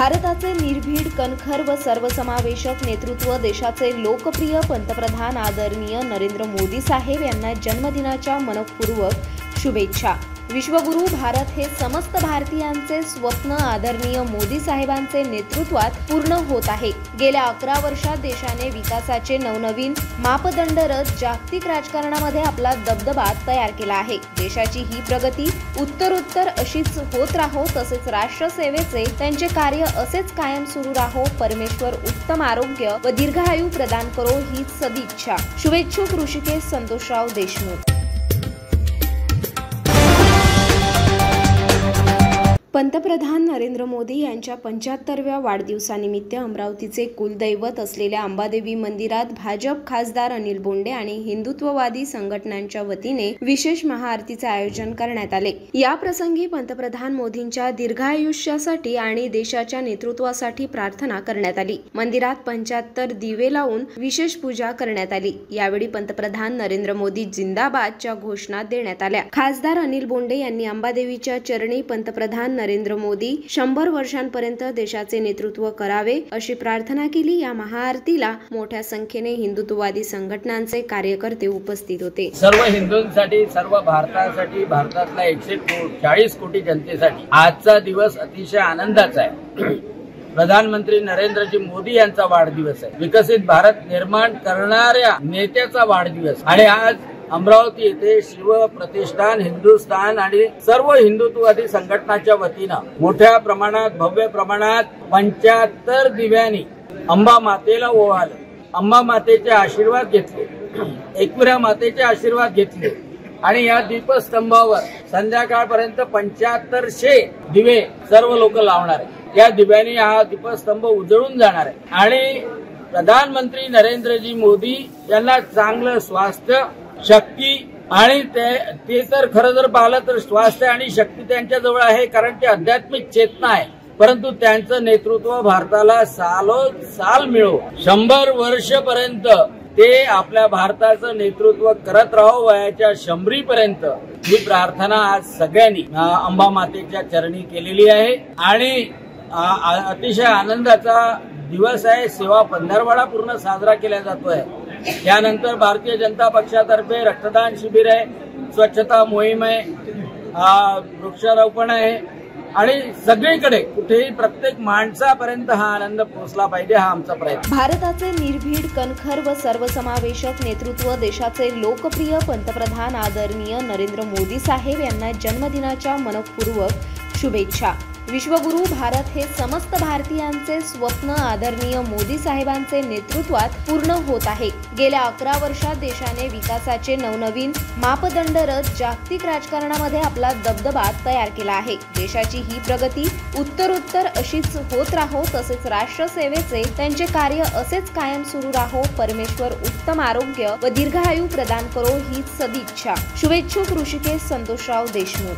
भारताचे निर्भीड, कणखर व सर्वसमावेशक नेतृत्व, देशाचे लोकप्रिय पंतप्रधान आदरणीय नरेंद्र मोदी साहेब यांना जन्मदिनाच्या मनपूर्वक शुभेच्छा। विश्वगुरु भारत हे समस्त भारतीयांचे स्वप्न आदरणीय मोदी साहेबांचे नेतृत्वात पूर्ण होत आहे। गेल्या 11 वर्षात देशाने विकासाचे नवनवीन मापदंड रचत जागतिक राजकारणामध्ये आपला दबदबा तयार केला आहे। देशाची ही प्रगती उत्तरोत्तर अशीच होत राहो, तसेच राष्ट्रसेवेचे त्यांचे कार्य असेच कायम सुरू राहो। परमेश्वर उत्तम आरोग्य व दीर्घायु प्रदान करो हीच सदिच्छा। शुभेच्छुक ऋषिकेश संतोषराव देशमुख। पंतप्रधान नरेंद्र मोदी यांच्या 75व्या वाढदिवसानिमित्त अमरावतीचे कुलदैवत असलेल्या अंबादेवी मंदिरात भाजप खासदार अनिल बोंडे आणि हिंदुत्ववादी संघटनांच्या वतीने विशेष महाआरतीचे आयोजन करण्यात आले। या प्रसंगी पंतप्रधान मोदींच्या दीर्घायुष्यासाठी आणि देशाच्या नेतृत्वासाठी प्रार्थना करण्यात आली। मंदिरात 75 दिवे लावून विशेष पूजा करण्यात आली। यावेळी पंतप्रधान नरेंद्र मोदी जिंदाबादच्या घोषणा देण्यात आल्या। खासदार अनिल बोंडे यांनी अंबादेवीच्या चरणी पंतप्रधान नरेंद्र मोदी 100 वर्षांपर्यंत देशाचे नेतृत्व करावे अशी प्रार्थना केली। या महाआरतीला मोठ्या संख्येने हिंदुत्ववादी संघटनांचे कार्यकर्ते उपस्थित होते। सर्व हिंदूंसाठी, सर्व भारतासाठी, भारतातल्या 140 कोटी जनतेसाठी आजचा दिवस अतिशय आनंदाचा आहे। प्रधानमंत्री नरेंद्रजी मोदी यांचा वाढदिवस आहे। विकसित भारत निर्माण करणाऱ्या नेत्याचा वाढदिवस आणि आज अमरावती येथे शिव प्रतिष्ठान, हिंदुस्थान आणि सर्व हिंदुत्ववादी संघटनाच्या वतीनं मोठ्या प्रमाणात, भव्य प्रमाणात 75 दिव्यांनी अंबा मातेला ओवाळलं। अंबा मातेचे आशीर्वाद घेतले, एकविरा मातेचे आशीर्वाद घेतले आणि या दीपस्तंभावर संध्याकाळपर्यंत 7500 दिवे सर्व लोक लावणार आहेत। या दिव्यांनी हा दीपस्तंभ उजळून जाणार आहे आणि प्रधानमंत्री नरेंद्रजी मोदी यांना चांगलं स्वास्थ्य, शक्ती आणि ते तर खरं जर पाहिलं तर स्वास्थ्य आणि शक्ती त्यांच्याजवळ आहे, कारण ते आध्यात्मिक चेतना आहे। परंतु त्यांचं नेतृत्व भारताला सालोसाल मिळो, 100 वर्षपर्यंत ते आपल्या भारताचं नेतृत्व करत राहो, वयाच्या 100 पर्यंत। ही प्रार्थना आज सगळ्यांनी अंबा मातेच्या चरणी केलेली आहे आणि अतिशय आनंदाचा दिवस आहे। सेवा पंधरवडा पूर्ण साजरा केला जातोय। त्यानंतर भारतीय जनता पक्षातर्फे रक्तदान शिबिर आहे, स्वच्छता मोहीम आहे, वृक्षारोपण आहे आणि सगळीकडे कुठेही प्रत्येक माणसापर्यंत हा आनंद पोहोचला पाहिजे, हा आमचा प्रयत्न। भारताचे निर्भीड, कणखर व सर्वसमावेशक नेतृत्व, देशाचे लोकप्रिय पंतप्रधान आदरणीय नरेंद्र मोदी साहेब यांना जन्मदिनाच्या मनपूर्वक शुभेच्छा। विश्वगुरु भारत हे समस्त भारतीयांचे स्वप्न आदरणीय मोदी साहेबांचे नेतृत्वात पूर्ण होत आहे। गेल्या 11 वर्षात देशाने विकासाचे नवनवीन मापदंड रचत जागतिक राजकारणामध्ये आपला दबदबा तयार केला आहे। देशाची ही प्रगती उत्तरोत्तर अशीच होत राहो, तसेच राष्ट्रसेवेचे त्यांचे कार्य असेच कायम सुरू राहो। परमेश्वर उत्तम आरोग्य व दीर्घायु प्रदान करो हीच सदिच्छा। शुभेच्छुक ऋषिकेश संतोषराव देशमुख।